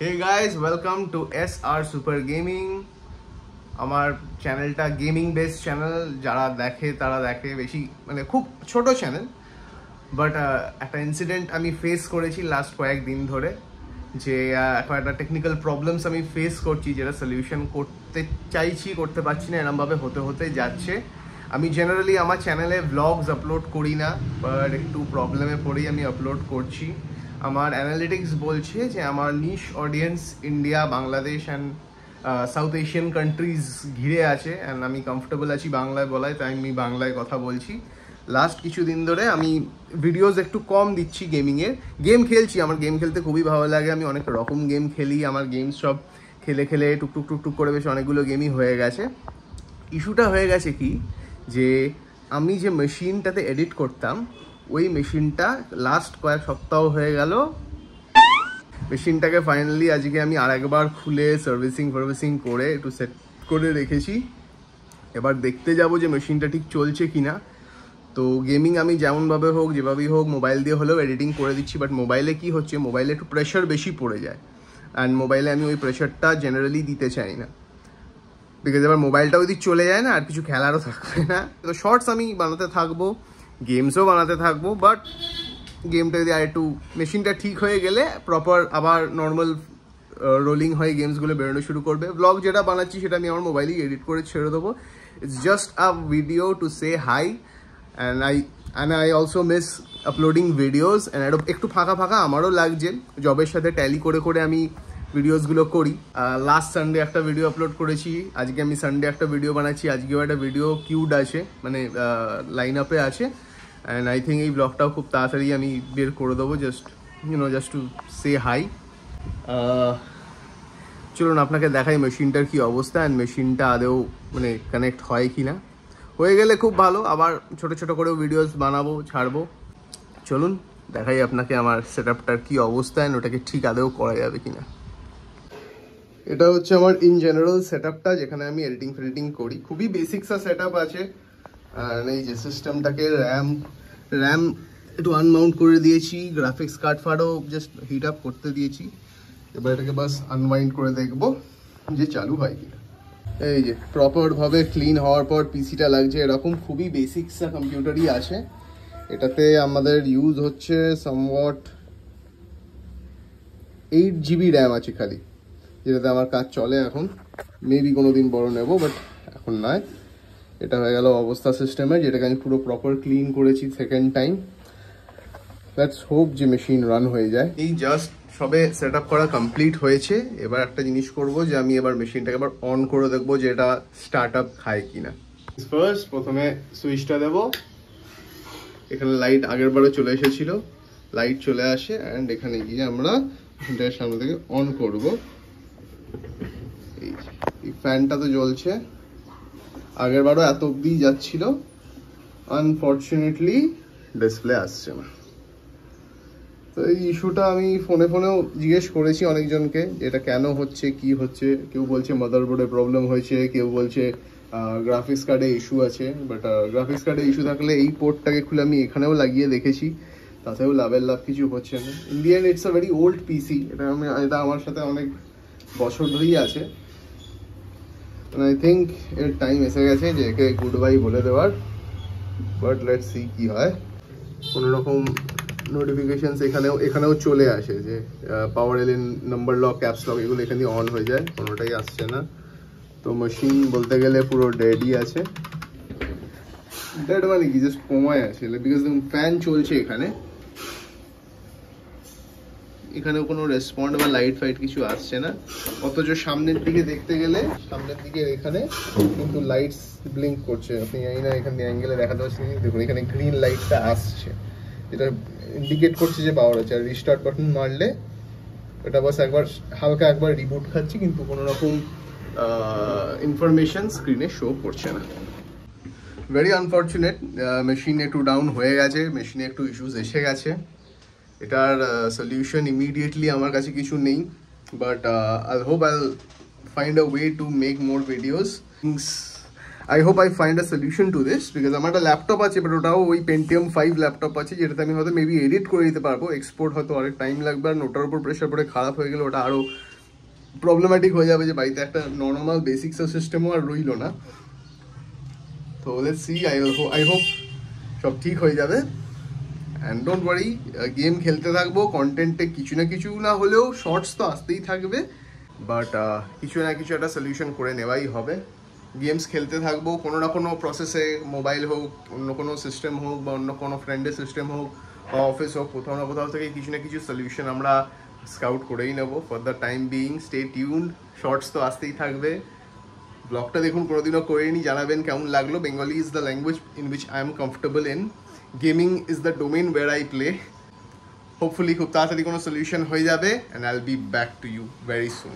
Hey guys, welcome to SR Super Gaming. আমার চ্যানেলটা gaming base channel. যারা দেখে তারা দেখে বেশি, মানে খুব ছোট চ্যানেল, বাট একটা ইনসিডেন্ট আমি ফেস করেছি লাস্ট কয়েকদিন ধরে, যে একটা টেকনিক্যাল প্রবলেমস আমি ফেস করছি, যেটা সলিউশন করতে চাইছি, করতে পারছি না, এরমভাবে হতে যাচ্ছে। আমি জেনারেলি আমার চ্যানেলে ভ্লগস আপলোড করি না, বাট একটু প্রবলেমে পড়েই আমি আপলোড করছি। আমার অ্যানালিটিক্স বলছে যে আমার niche audience India, Bangladesh and south Asian countries ঘিরে আছে, অ্যান্ড আমি কমফোর্টেবল আছি বাংলায় বলায়, তাই আমি বাংলায় কথা বলছি। লাস্ট কিছুদিন ধরে আমি ভিডিওস একটু কম দিচ্ছি গেমিংয়ের। গেম খেলছি, আমার গেম খেলতে খুবই ভালো লাগে, আমি অনেক রকম গেম খেলি। আমার গেমস সব খেলে টুকটুক করে বেশ অনেকগুলো গেমই হয়ে গেছে। ইস্যুটা হয়ে গেছে কি, যে আমি যে মেশিনটাতে এডিট করতাম, ওই মেশিনটা লাস্ট কয়েক সপ্তাহ হয়ে গেল, মেশিনটাকে ফাইনালি আজকে আমি আরেকবার খুলে সার্ভিসিং করে একটু সেট করে রেখেছি। এবার দেখতে যাব যে মেশিনটা ঠিক চলছে কি না। তো গেমিং আমি যেমনভাবে হোক, যেভাবেই হোক, মোবাইল দিয়ে হলেও এডিটিং করে দিচ্ছি, বাট মোবাইলে কি হচ্ছে, মোবাইলে একটু প্রেশার বেশি পড়ে যায়, অ্যান্ড মোবাইলে আমি ওই প্রেশারটা জেনারেলি দিতে চাই না, বিকজ এবার মোবাইলটা ওই দিক চলে যায় না, আর কিছু খেলারও থাকবে না। তো শর্টস আমি বানাতে থাকবো, গেমসও বানাতে থাকবো, বাট গেমটা যদি আর একটু মেশিনটা ঠিক হয়ে গেলে প্রপার আবার নর্মাল রোলিং হয়ে গেমসগুলো বেরোনো শুরু করবে। ব্লগ যেটা বানাচ্ছি সেটা আমি আমার মোবাইলেই এডিট করে ছেড়ে দেবো। It's just a video to say hi, and I also miss uploading videos, and একটু ফাঁকা আমারও লাগছে। জবের সাথে ট্যালি করে আমি ভিডিওসগুলো করি। লাস্ট সানডে একটা ভিডিও আপলোড করেছি, আজকে আমি সানডে একটা ভিডিও বানাচ্ছি, আজকেও একটা ভিডিও কিউড আছে, মানে লাইন আপে আছে, অ্যান্ড আই থিঙ্ক এই ব্লগটাও খুব তাড়াতাড়ি আমি বের করে দেবো, জাস্ট টু সে হাই। চলুন আপনাকে দেখাই মেশিনটার কি অবস্থা, অ্যান্ড মেশিনটা আদেও মানে কানেক্ট হয় কি না। হয়ে গেলে খুব ভালো, আবার ছোট করেও ভিডিওস বানাবো, ছাড়বো। চলুন দেখাই আপনাকে আমার সেট আপটার কী অবস্থা, অ্যান্ড ওটাকে ঠিক আদেও করা যাবে কিনা। এটা হচ্ছে আমার ইন জেনারেল সেট আপটা, যেখানে আমি এডিটিং করি। খুবই বেসিক্সা সেট আপ আছে। আর এই যে সিস্টেমটাকে র্যাম একটু আনমাউন্ট করে দিয়েছি, গ্রাফিক্স কার্ড ফার্ডও জাস্ট হিট আপ করতে দিয়েছি। এবার এটাকে বাস আনওয়াইন্ড করে দেখবো যে চালু হয় কিনা। এই যে প্রপারভাবে ক্লিন হওয়ার পর পিসিটা লাগছে এরকম, খুবই বেসিক্সা কম্পিউটারই আছে। এটাতে আমাদের ইউজ হচ্ছে সামওয়াট 8 GB র্যাম আছে খালি, যেটাতে আমার কাজ চলে এখন। মেবি কোনো দিন বড় নেব, বাট এখন নয়। এটা হয়ে গেল অবস্থা সিস্টেমে, যেটাকে আমি পুরো প্রপার ক্লিন করেছি সেকেন্ড টাইম। লেটস হোপ যে মেশিন রান হয়ে যায়। এই জাস্ট সবে সেট আপ করা কমপ্লিট হয়েছে। এবার একটা জিনিস করব, যে আমি এবার মেশিনটাকে এবার অন করে দেখবো যে এটা স্টার্ট আপ খায় কিনা। ফার্স্ট প্রথমে সুইচটা দেব। এখানে লাইট আগের বারে চলে এসেছিল, লাইট চলে আসে, অ্যান্ড এখানে গিয়ে আমরা মেশিনটার সামনে থেকে অন করব। এই ফ্যানটা তো জ্বলছে, আগের বারও এত অব্দি যাচ্ছিল। আনফর্চুনেটলি ডিসপ্লে আসছে না। তো এই ইস্যুটা আমি ফোনেও জিজ্ঞেস করেছি অনেকজনকে, এটা কেন হচ্ছে, কি হচ্ছে। কেউ বলছে মাদারবোর্ডে প্রবলেম হয়েছে, কেউ বলছে গ্রাফিক্স কার্ডে ইস্যু আছে। বাট গ্রাফিক্স কার্ডে ইস্যু থাকলে এই পোর্টটাকে খুলে আমি এখানেও লাগিয়ে দেখেছি, তাতেও লাভ কিছু হচ্ছে না। Indian it's a very old PC, এটা আমার সাথে অনেক বছর ধরেই আছে। আই থিঙ্ক এর টাইম এসে গেছে যে একে গুড বাই বলে দেওয়ার। বাট লেটস সি কি হয়। কোনো রকম নোটিফিকেশনস এখানেও চলে আসে, যে পাওয়ার এলিন, নাম্বার লক, ক্যাপস লক, এগুলো এখানে অন হয়ে যায়, কোনোটাই আসছে না। তো মেশিন বলতে গেলে পুরো ডেডই আছে। ডেড মানে কি, জাস্ট কমায় আছে, বিকজ ফ্যান চলছে এখানেও কোনো রেসপন্ড বা লাইট ফাইট কিছু আসছে না। অথচ সামনের দিকে দেখতে গেলে, সামনের দিকে এখানে কিন্তু লাইটস ব্লিঙ্ক করছে। আপনি জানি না এখানে অ্যাঙ্গেলে দেখাতে পাচ্ছেন, দেখুন এখানে গ্রিন লাইটটা আসছে, যেটা ইন্ডিকেট করছে যে পাওয়ার আছে। আর রিস্টার্ট বাটন মারলে ওটা বাস হালকা একবার রিবুট খাচ্ছে, কিন্তু কোনো রকম ইনফরমেশন স্ক্রিনে শো করছে না। Very unfortunate. মেশিন একটু ডাউন হয়ে গেছে, মেশিনে একটু ইস্যুস এসে গেছে। এটার সলিউশন ইমিডিয়েটলি আমার কাছে কিছু নেই, বাট আই হোপ আইল find a way to make more videos. I hope I find a solution to this, because আমার একটা ল্যাপটপ আছে, বাট ওটাও ওই Pentium 5 ল্যাপটপ আছে, যেটাতে আমি হয়তো মেবি এডিট করে দিতে পারবো। এক্সপোর্ট হয়তো অনেক টাইম লাগবে, আর ওটার উপর প্রেশার পড়ে খারাপ হয়ে গেলে ওটা আরও প্রবলেম্যাটিক হয়ে যাবে যে বাড়িতে একটা নর্মাল বেসিক্স সিস্টেমও আর রইলো না। তো লেটস সি, আই হোপ সব ঠিক হয়ে যাবে। অ্যান্ড ডোন্ট ওয়ারি, গেম খেলতে থাকবো, কন্টেন্টে কিছু না কিছু না হলেও শর্টস তো আসতেই থাকবে, বাট কিছু না কিছু একটা সলিউশন করে নেওয়াই হবে। গেমস খেলতে থাকবো কোনো না কোনো প্রসেসে, মোবাইল হোক, অন্য কোনো সিস্টেম হোক, বা অন্য কোনো ফ্রেন্ডের সিস্টেম হোক, বা অফিস হোক, কোথাও না কোথাও থেকে কিছু না কিছু সলিউশন আমরা স্কাউট করেই নেবো। For the time being stay tuned, shorts তো আসতেই থাকবে। ব্লগটা দেখুন, কোনোদিনও করিনি, জানাবেন কেমন লাগলো। Bengali is the language in which I am comfortable in, gaming is the domain where I play. Hopefully খুব তাড়াতাড়ি কোনো সলিউশন হয়ে যাবে, and I will be back to you very soon.